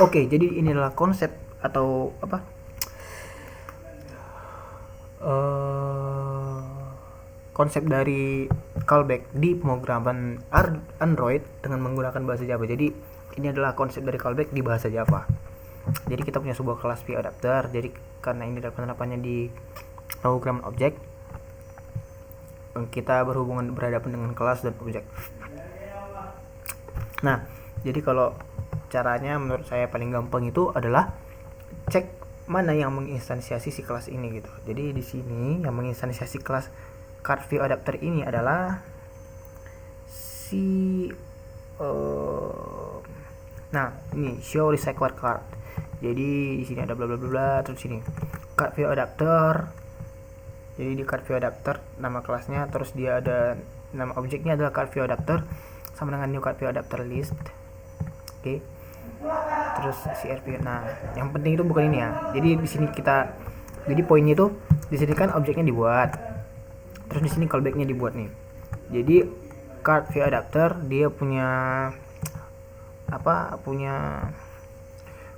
Oke, jadi ini adalah konsep atau apa? eh Konsep dari callback di pemrograman Android dengan menggunakan bahasa Java. Jadi ini adalah konsep dari callback di bahasa Java. Jadi kita punya sebuah kelas ViewAdapter. Jadi karena ini adalah penerapannya di pemrograman objek, kita berhadapan dengan kelas dan objek. Nah, jadi kalau caranya menurut saya paling gampang itu adalah cek mana yang menginstansiasi si kelas ini gitu. Jadi di sini yang menginstansiasi kelas card ViewAdapter ini adalah si nah ini show recycler card. Jadi di sini ada bla bla bla, terus sini card ViewAdapter. Jadi di card ViewAdapter nama kelasnya, terus dia ada nama objeknya adalah card ViewAdapter sama dengan new card ViewAdapter list. Oke. Terus CRP. Nah, yang penting itu bukan ini ya. Jadi di sini jadi poinnya itu di sini kan objeknya dibuat. Terus di sini callbacknya dibuat nih. Jadi card ViewAdapter dia punya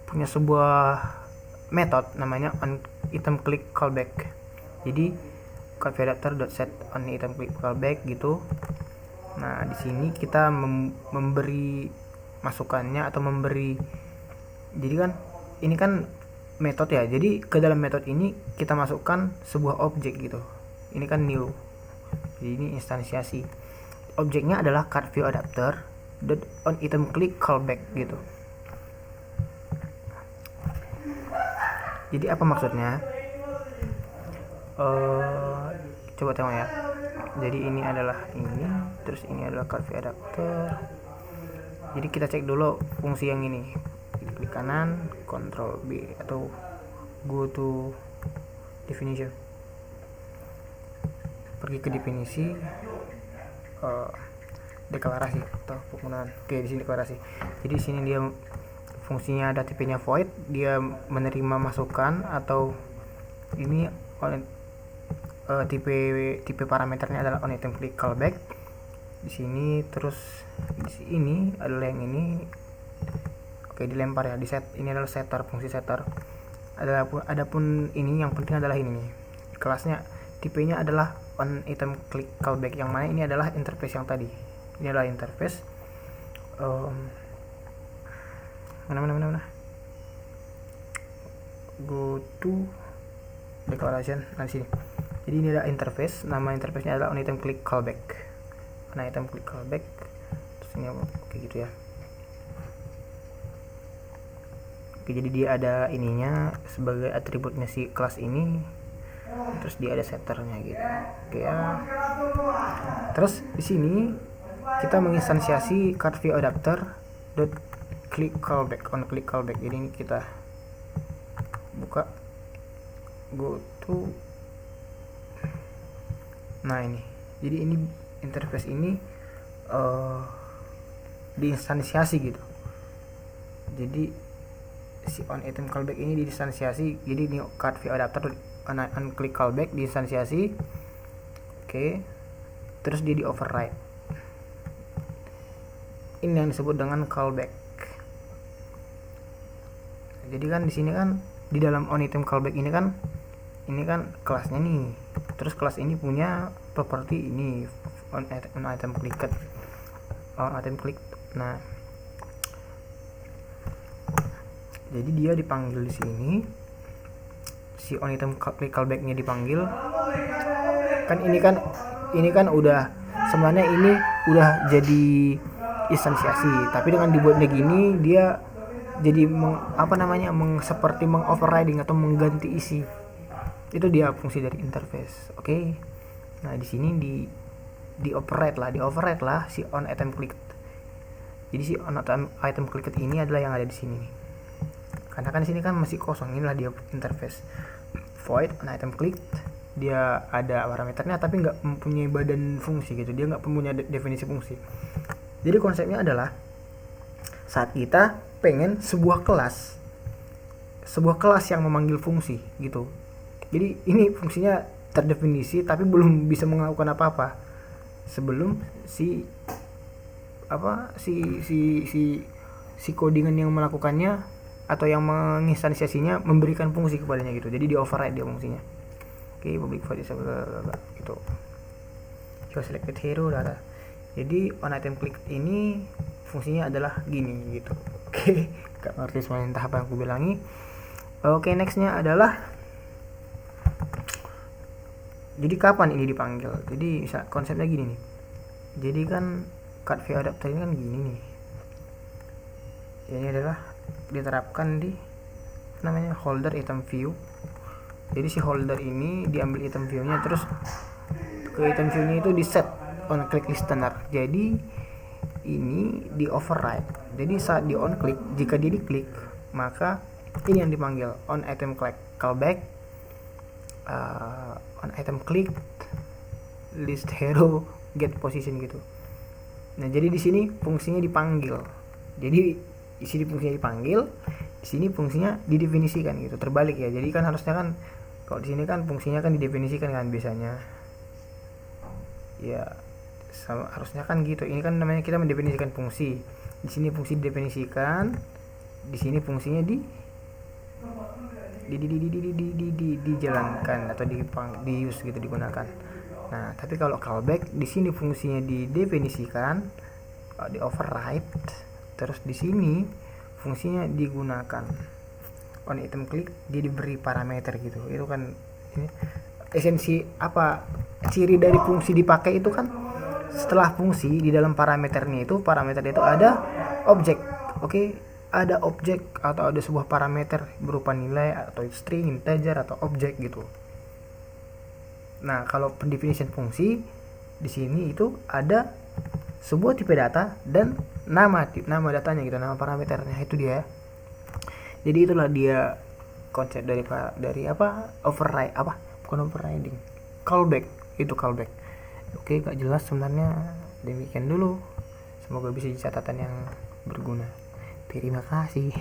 punya sebuah method namanya onItemClick callback. Jadi card ViewAdapter.set onItemClick callback gitu. Nah, di sini kita memberi masukannya atau memberi, jadi kan ini kan metode ya, jadi ke dalam metode ini kita masukkan sebuah objek gitu. Ini kan new, jadi ini instansiasi objeknya adalah card ViewAdapter onItemClick callback gitu. Jadi apa maksudnya? Coba tengok ya. Jadi ini adalah ini, terus ini adalah card ViewAdapter. Jadi kita cek dulu fungsi yang ini. Klik kanan, Ctrl B atau go to definition. Pergi ke definisi, deklarasi atau penggunaan. Oke, di sini deklarasi. Jadi di sini dia fungsinya ada tipenya void, dia menerima masukan atau ini tipe parameternya adalah onItemClick callback. Di sini terus di sini adalah yang ini. Oke, dilempar ya, di set. Ini adalah setter, fungsi setter. Adapun ini yang penting adalah ini nih. Kelasnya tipenya adalah onItemClick callback, yang mana ini adalah interface yang tadi. Ini adalah interface. Mana. Go to declaration. Nah, sini. Jadi ini adalah interface, nama interface-nya adalah onItemClick callback. onItemClick callback. Terus ini oke gitu ya. Oke, jadi dia ada ininya sebagai atributnya si kelas ini. Terus dia ada setternya gitu. Oke ya. Terus di sini kita menginstansiasi card ViewAdapter click callback onClick callback. Jadi ini kita buka, go to. Nah ini, jadi ini interface ini diinstansiasi gitu. Jadi si onItemCallback ini diinstansiasi. Jadi ini card ViewAdapter onClick callback diinstansiasi. Oke. Terus dia di override. Ini yang disebut dengan callback. Jadi kan di sini kan di dalam onItemCallback ini kan kelasnya nih. Terus kelas ini punya properti ini onItemClick. Nah, jadi dia dipanggil di sini. Si onItemClick callbacknya dipanggil. Kan ini kan udah sebenarnya ini udah jadi instansiasi, tapi dengan dibuatnya gini dia jadi seperti mengoverriding atau mengganti isi. Itu dia fungsi dari interface. Oke. Nah, di sini di override lah si onItemClick. Jadi si onItemClick ini adalah yang ada di sini. Karena kan di sini kan masih kosong, inilah dia interface. Void onItemClick. Dia ada parameternya tapi nggak mempunyai badan fungsi gitu. Dia nggak punya definisi fungsi. Jadi konsepnya adalah saat kita pengen sebuah kelas yang memanggil fungsi gitu. Jadi ini fungsinya terdefinisi tapi belum bisa melakukan apa-apa sebelum si codingan yang melakukannya atau yang menginstansiasinya memberikan fungsi kepadanya gitu. Jadi di override dia fungsinya. Oke, public void gitu. Show selected hero data. Jadi on item click ini fungsinya adalah gini gitu. Oke, gak ngerti semuanya entah apa yang aku bilangi. Oke, nextnya adalah jadi kapan ini dipanggil. Jadi konsepnya gini nih. Jadi kan card view adapter ini kan gini nih. Ini adalah diterapkan di namanya holder item view. Jadi si holder ini diambil item view-nya, terus ke item view-nya itu di set on click listener. Jadi ini di override. Jadi saat di on click, jika dia diklik, maka ini yang dipanggil on item click callback, on item click list hero get position gitu. Nah, jadi di sini fungsinya dipanggil. Jadi di sini fungsinya dipanggil, di sini fungsinya didefinisikan gitu. Terbalik ya. Jadi kan harusnya kan kalau di sini kan fungsinya kan didefinisikan kan biasanya. Ya, harusnya kan gitu. Ini kan namanya kita mendefinisikan fungsi. Di sini fungsi didefinisikan, di sini fungsinya dijalankan atau di use gitu, digunakan. Nah, tapi kalau callback di sini fungsinya didefinisikan, di override, terus di sini fungsinya digunakan. On item click dia diberi parameter gitu. Itu kan ini esensi apa, ciri dari fungsi dipakai itu kan setelah fungsi di dalam parameternya itu ada objek. Oke, ada objek atau ada sebuah parameter berupa nilai atau string, integer atau objek gitu. Nah, kalau definition fungsi di sini itu ada sebuah tipe data dan nama datanya gitu, nama parameternya itu dia. Jadi itulah dia konsep dari apa, override, apa bukan overriding, callback. Itu callback. Oke, gak jelas sebenarnya, demikian dulu. Semoga bisa jadi catatan yang berguna. Terima kasih.